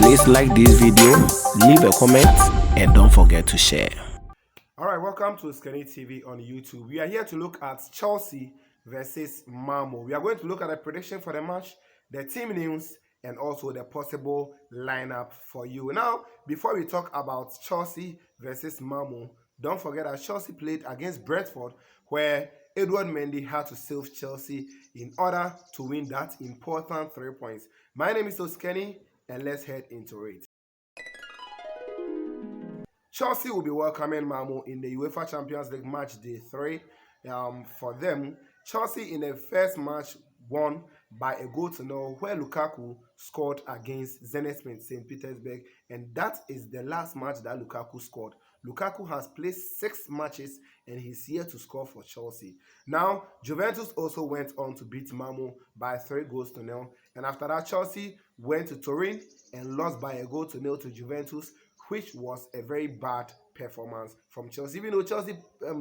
Please like this video, leave a comment, and don't forget to share. Alright, welcome to Skinny TV on YouTube. We are here to look at Chelsea versus Malmo. We are going to look at the prediction for the match, the team news, and also the possible lineup for you. Now, before we talk about Chelsea versus Malmo, don't forget that Chelsea played against Brentford, where Edouard Mendy had to save Chelsea in order to win that important 3 points. My name is Skinny, and let's head into it. Chelsea will be welcoming Malmo in the UEFA Champions League match day 3. For them, Chelsea in the first match won by a goal to nil, where Lukaku scored against Zenit St. Petersburg, and that is the last match that Lukaku scored. Lukaku has played 6 matches and he's here to score for Chelsea. Now, Juventus also went on to beat Malmo by 3 goals to nil, and after that, Chelsea went to Turin and lost by a goal to nil to Juventus, which was a very bad performance from Chelsea. Even though Chelsea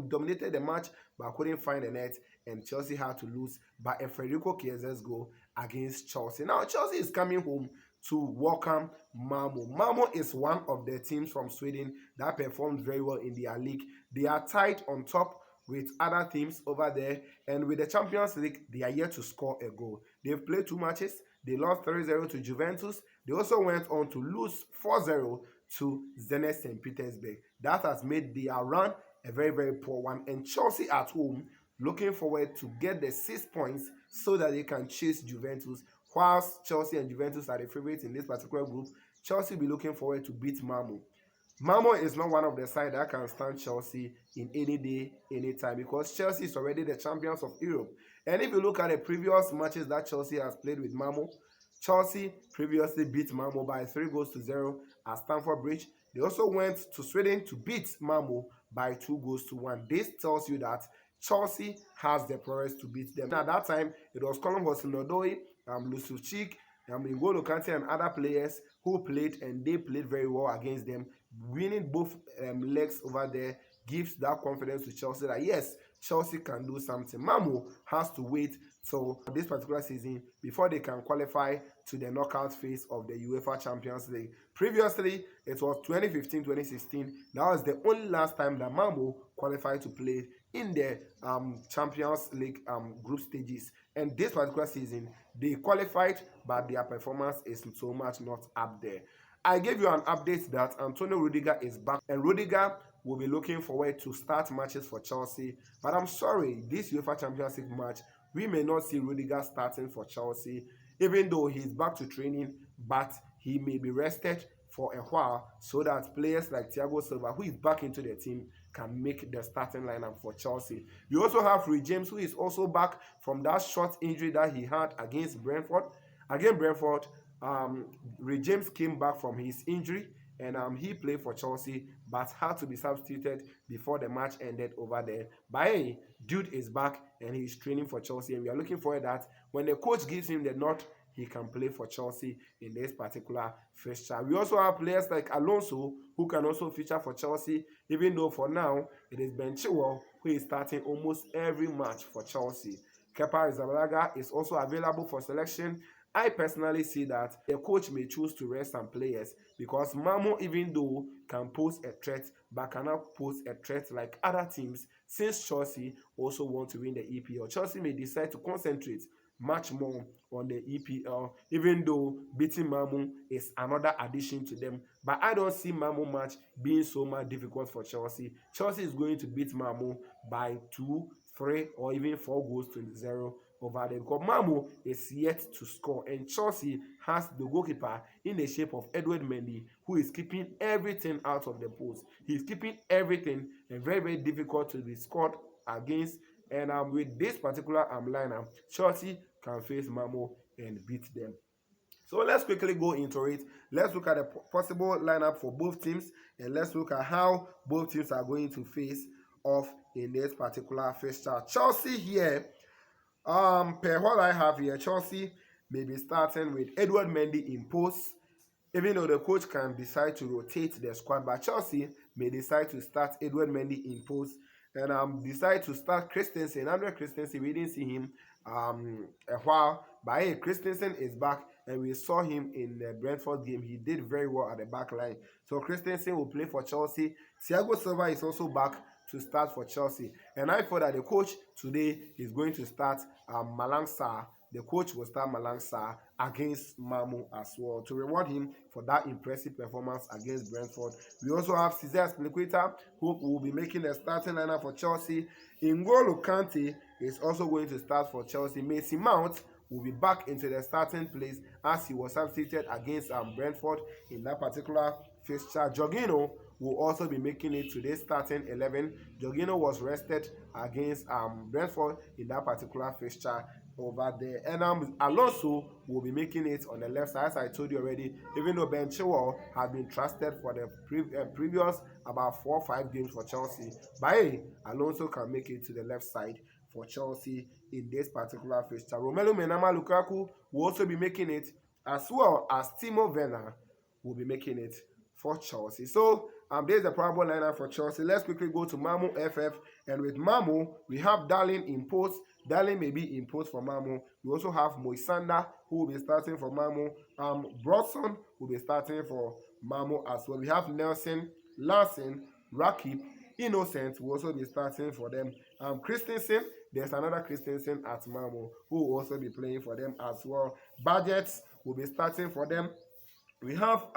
dominated the match but couldn't find the net, and Chelsea had to lose by a Federico Chiesa's goal against Chelsea. Now, Chelsea is coming home to welcome Malmo. Malmo is one of the teams from Sweden that performed very well in their league. They are tied on top with other teams over there, and with the Champions League, they are yet to score a goal. They've played 2 matches. They lost 3-0 to Juventus. They also went on to lose 4-0 to Zenit St. Petersburg. That has made their run a very, very poor one. And Chelsea at home looking forward to get the 6 points so that they can chase Juventus. Whilst Chelsea and Juventus are the favorites in this particular group, Chelsea will be looking forward to beat Malmo. Malmo is not one of the sides that can stand Chelsea in any day, any time, because Chelsea is already the champions of Europe. And if you look at the previous matches that Chelsea has played with Malmo, Chelsea previously beat Malmo by 3 goals to 0 at Stamford Bridge. They also went to Sweden to beat Malmo by 2 goals to 1. This tells you that Chelsea has the prowess to beat them. At that time, it was Colin Hudson-Odoi, Lusufchik, N'Golo Kante, and other players who played, and they played very well against them. Winning both legs over there gives that confidence to Chelsea that yes, Chelsea can do something. Malmo has to wait till this particular season before they can qualify to the knockout phase of the UEFA Champions League. Previously, it was 2015-2016. That was the only last time that Malmo qualified to play in the Champions League group stages. And this particular season, they qualified, but their performance is so much not up there. I gave you an update that Antonio Rudiger is back, and Rudiger will be looking forward to start matches for Chelsea. But I'm sorry, this UEFA Champions League match, we may not see Rudiger starting for Chelsea, even though he's back to training, but he may be rested for a while so that players like Thiago Silva, who is back into the team, can make the starting lineup for Chelsea. You also have Reece James, who is also back from that short injury that he had against Brentford. Against Brentford, Reece James came back from his injury, and he played for Chelsea but had to be substituted before the match ended over there. But hey, dude is back and he's training for Chelsea, and we are looking forward that when the coach gives him the nod, he can play for Chelsea in this particular fixture. We also have players like Alonso, who can also feature for Chelsea, even though for now it is Ben Chilwell who is starting almost every match for Chelsea. Kepa Arrizabalaga is also available for selection. I personally see that the coach may choose to rest some players because Malmo, even though can pose a threat, but cannot pose a threat like other teams, since Chelsea also want to win the EPL. Chelsea may decide to concentrate much more on the EPL, even though beating Malmo is another addition to them. But I don't see Malmo match being so much difficult for Chelsea. Chelsea is going to beat Malmo by 2, 3, or even 4 goals to 0 over there, because Malmo is yet to score, and Chelsea has the goalkeeper in the shape of Edouard Mendy, who is keeping everything out of the post. He's keeping everything, and very, very difficult to be scored against. And with this particular lineup, Chelsea can face Malmo and beat them. So let's quickly go into it. Let's look at the possible lineup for both teams, and let's look at how both teams are going to face off in this particular fixture. Chelsea here, per what I have here, Chelsea may be starting with Edouard Mendy in post, even though the coach can decide to rotate the squad, but Chelsea may decide to start Edouard Mendy in post and decide to start Christensen. Andreas Christensen, we didn't see him a while. But hey, Christensen is back, and we saw him in the Brentford game. He did very well at the back line. So Christensen will play for Chelsea. Thiago Silva is also back to start for Chelsea. And I thought that the coach today is going to start Malang Sarr. The coach will start Malang Sarr against Malmo as well to reward him for that impressive performance against Brentford. We also have Cesar Azpilicueta, who will be making a starting lineup for Chelsea. N'Golo Kante is also going to start for Chelsea. Mason Mount will be back into the starting place as he was substituted against Brentford in that particular fixture. Jorginho will also be making it to this starting 11. Jorginho was rested against Brentford in that particular fixture over there. And Alonso will be making it on the left side, as I told you already, even though Ben Chilwell has been trusted for the previous about 4 or 5 games for Chelsea. But hey, Alonso can make it to the left side for Chelsea in this particular fixture. Romelu Lukaku will also be making it, as well as Timo Werner will be making it for Chelsea. So there's the probable lineup for Chelsea. Let's quickly go to Malmo FF, and with Malmo we have Darlin in post. Darlin may be in post for Malmo. We also have Moisander, who will be starting for Malmo. Brodson will be starting for Malmo as well. We have Nelson, Larsen, Rakip, Innocent will also be starting for them. Christensen, there's another Christensen at Malmo who will also be playing for them as well. Budgets will be starting for them. We have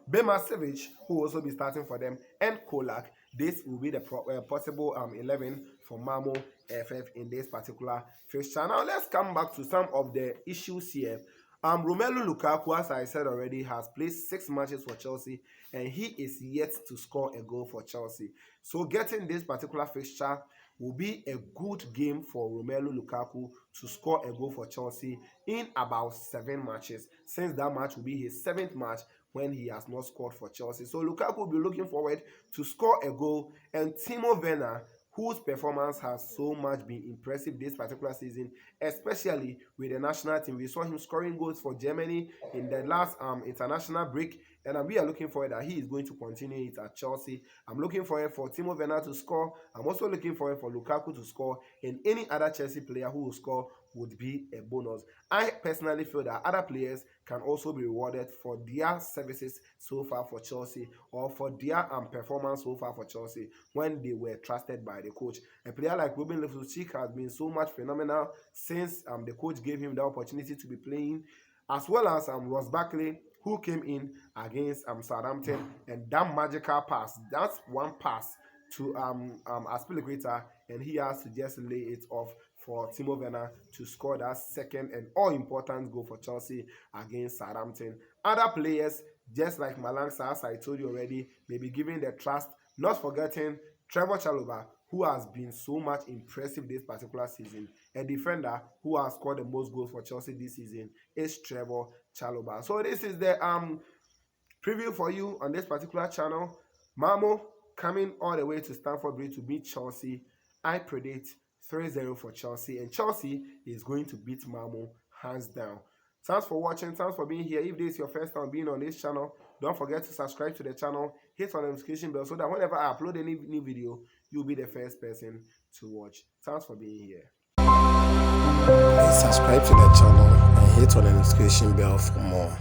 Bema Savic, who will also be starting for them, and Kolak. This will be the possible 11 for Malmo FF in this particular fixture. Now let's come back to some of the issues here. Romelu Lukaku, as I said already, has played 6 matches for Chelsea, and he is yet to score a goal for Chelsea. So getting this particular fixture will be a good game for Romelu Lukaku to score a goal for Chelsea in about 7 matches, since that match will be his 7th match when he has not scored for Chelsea. So Lukaku will be looking forward to score a goal, and Timo Werner, whose performance has so much been impressive this particular season, especially with the national team. We saw him scoring goals for Germany in the last international break, and we are looking forward that he is going to continue it at Chelsea. I'm looking forward for Timo Werner to score. I'm also looking forward for Lukaku to score, and any other Chelsea player who will score would be a bonus. I personally feel that other players can also be rewarded for their services so far for Chelsea, or for their performance so far for Chelsea when they were trusted by the coach. A player like Ruben Loftus-Cheek has been so much phenomenal since the coach gave him the opportunity to be playing, as well as Ross Barkley, who came in against Southampton, and that magical pass, that's one pass to Azpilicueta, and he has to just lay it off for Timo Werner to score that second and all-important goal for Chelsea against Southampton. Other players, just like Malang Sarr, as I told you already, may be given the trust, not forgetting Trevor Chalobah, who has been so much impressive this particular season. A defender who has scored the most goals for Chelsea this season is Trevor Chalobah. So this is the preview for you on this particular channel. Malmo coming all the way to Stamford Bridge to beat Chelsea. I predict 3-0 for Chelsea, and Chelsea is going to beat Malmo hands down. Thanks for watching. Thanks for being here. If this is your first time being on this channel, don't forget to subscribe to the channel, hit on the notification bell so that whenever I upload any new video, you'll be the first person to watch. Thanks for being here. Please subscribe to the channel and hit on the notification bell for more.